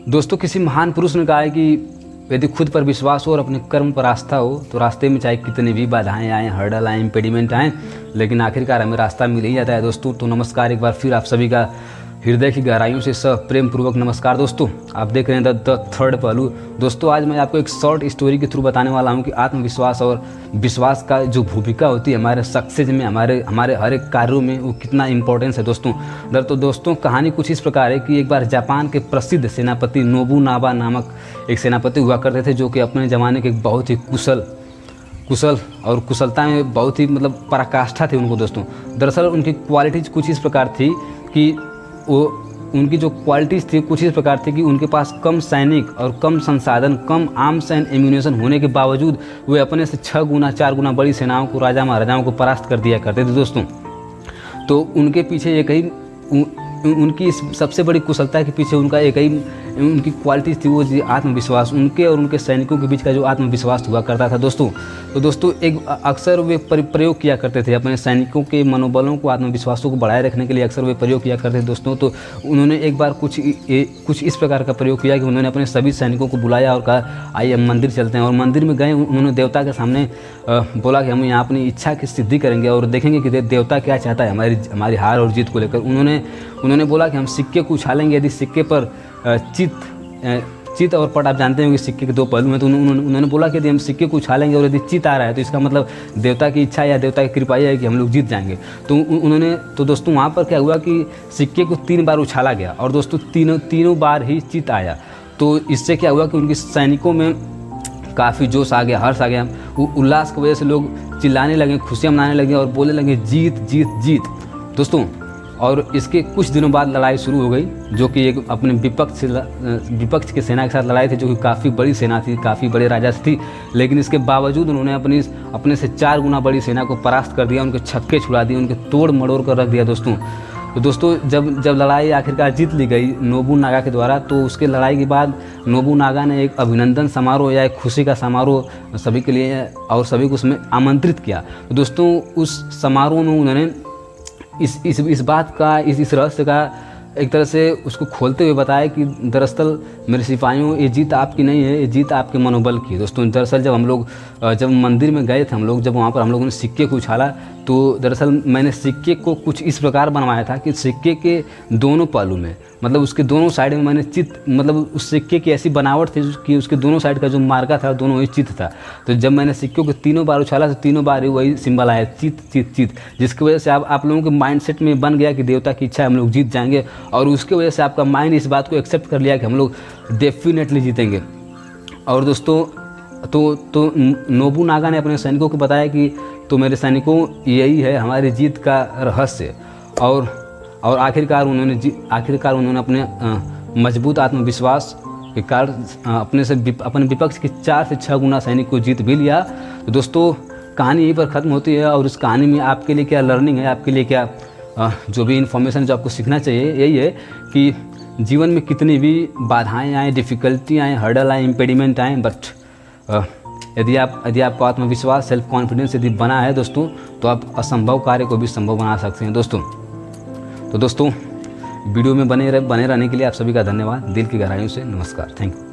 दोस्तों, किसी महान पुरुष ने कहा है कि यदि खुद पर विश्वास हो और अपने कर्म पर आस्था हो तो रास्ते में चाहे कितनी भी बाधाएं आएँ, हर्डल आएँ, इम्पेडिमेंट आएँ, लेकिन आखिरकार हमें रास्ता मिल ही जाता है। दोस्तों, तो नमस्कार एक बार फिर आप सभी का हृदय की गहराइयों से सब प्रेम पूर्वक नमस्कार। दोस्तों, आप देख रहे हैं द थर्ड पहलू। दोस्तों, आज मैं आपको एक शॉर्ट स्टोरी के थ्रू बताने वाला हूं कि आत्मविश्वास और विश्वास का जो भूमिका होती है हमारे सक्सेस में, हमारे हर एक कार्यों में, वो कितना इंपॉर्टेंस है। दोस्तों कहानी कुछ इस प्रकार है कि एक बार जापान के प्रसिद्ध सेनापति नोबुनागा नामक एक सेनापति हुआ करते थे, जो कि अपने ज़माने के बहुत ही कुशल और कुशलता में बहुत ही पराकाष्ठा थी उनको। दोस्तों, दरअसल उनकी क्वालिटीज़ कुछ इस प्रकार थी कि उनकी जो क्वालिटीज़ थी कुछ इस प्रकार थी कि उनके पास कम सैनिक और कम संसाधन, कम आर्म्स एंड एम्यूनेशन होने के बावजूद वे अपने से 6 गुना 4 गुना बड़ी सेनाओं को, राजा महाराजाओं को परास्त कर दिया करते थे। दोस्तों, तो उनके पीछे एक ही उनकी सबसे बड़ी कुशलता के पीछे उनकी क्वालिटीज़ थी, वो आत्मविश्वास। उनके और उनके सैनिकों के बीच का जो आत्मविश्वास हुआ करता था दोस्तों, एक अक्सर वे प्रयोग किया करते थे अपने सैनिकों के मनोबलों को, आत्मविश्वासों को बढ़ाए रखने के लिए अक्सर वे प्रयोग किया करते थे। दोस्तों, तो उन्होंने एक बार कुछ इस प्रकार का प्रयोग किया कि उन्होंने अपने सभी सैनिकों को बुलाया और कहा, आइए हम मंदिर चलते हैं। और मंदिर में गए, उन्होंने देवता के सामने बोला कि हम यहाँ अपनी इच्छा की सिद्धि करेंगे और देखेंगे कि देवता क्या चाहता है हमारी हार और जीत को लेकर। उन्होंने बोला कि हम सिक्के को उछालेंगे, यदि सिक्के पर चित और पट, आप जानते हैं कि सिक्के के 2 पहलू हैं, तो उन्होंने बोला कि यदि हम सिक्के को उछालेंगे और यदि चित आ रहा है तो इसका मतलब देवता की इच्छा या देवता की कृपा है कि हम लोग जीत जाएंगे। तो दोस्तों वहाँ पर क्या हुआ कि सिक्के को 3 बार उछाला गया और दोस्तों तीनों बार ही चित आया। तो इससे क्या हुआ कि उनके सैनिकों में काफ़ी जोश आ गया, हर्ष आ गया। उल्लास की वजह से लोग चिल्लाने लगे, खुशियाँ मनाने लगे और बोलने लगे, जीत जीत जीत। दोस्तों, और इसके कुछ दिनों बाद लड़ाई शुरू हो गई, जो कि एक अपने विपक्ष की सेना के साथ लड़ाई थी, जो कि काफ़ी बड़ी सेना थी, काफ़ी बड़े राजा थी। लेकिन इसके बावजूद उन्होंने अपने से 4 गुना बड़ी सेना को परास्त कर दिया, उनके छक्के छुड़ा दिए, उनके तोड़ मड़ोड़ कर रख दिया। दोस्तों जब लड़ाई आखिरकार जीत ली गई नोबुनागा के द्वारा, तो उसके लड़ाई के बाद नोबुनागा ने एक अभिनंदन समारोह या एक खुशी का समारोह सभी के लिए और सभी को उसमें आमंत्रित किया। तो दोस्तों, उस समारोह में उन्होंने इस बात का, इस रहस्य का एक तरह से उसको खोलते हुए बताया कि दरअसल मेरे सिपाहियों, ये जीत आपकी नहीं है, ये जीत आपके मनोबल की है। दोस्तों, दरअसल जब मंदिर में गए थे हम लोग, जब वहाँ पर हम लोगों ने सिक्के को उछाला, तो दरअसल मैंने सिक्के को कुछ इस प्रकार बनवाया था कि सिक्के के दोनों पहलू में, उसके दोनों साइड में मैंने उस सिक्के की ऐसी बनावट थी कि उसके दोनों साइड का जो मार्का था दोनों ही चित था। तो जब मैंने सिक्कों को 3 बार उछाला तो 3 बार ही वही सिंबल आया, चित चित चित, जिसकी वजह से आप लोगों के माइंडसेट में बन गया कि देवता की इच्छा है, हम लोग जीत जाएंगे। और उसकी वजह से आपका माइंड इस बात को एक्सेप्ट कर लिया कि हम लोग डेफिनेटली जीतेंगे। और दोस्तों, तो नोबुनागा ने अपने सैनिकों को बताया कि तो मेरे सैनिकों, यही है हमारी जीत का रहस्य। और आखिरकार उन्होंने अपने मजबूत आत्मविश्वास के कारण अपने विपक्ष के 4 से 6 गुना सैनिक को जीत भी लिया। तो दोस्तों, कहानी यहीं पर ख़त्म होती है। और इस कहानी में आपके लिए क्या लर्निंग है, आपके लिए क्या जो भी इन्फॉर्मेशन जो आपको सीखना चाहिए, यही है कि जीवन में कितनी भी बाधाएं आएँ, डिफ़िकल्टी आएँ, हर्डल आएँ, इम्पेडिमेंट आएँ, बट यदि आपको आत्मविश्वास, सेल्फ कॉन्फिडेंस यदि बना है दोस्तों, तो आप असंभव कार्य को भी संभव बना सकते हैं। दोस्तों वीडियो में बने रहने के लिए आप सभी का धन्यवाद, दिल की गहराइयों से नमस्कार, थैंक यू।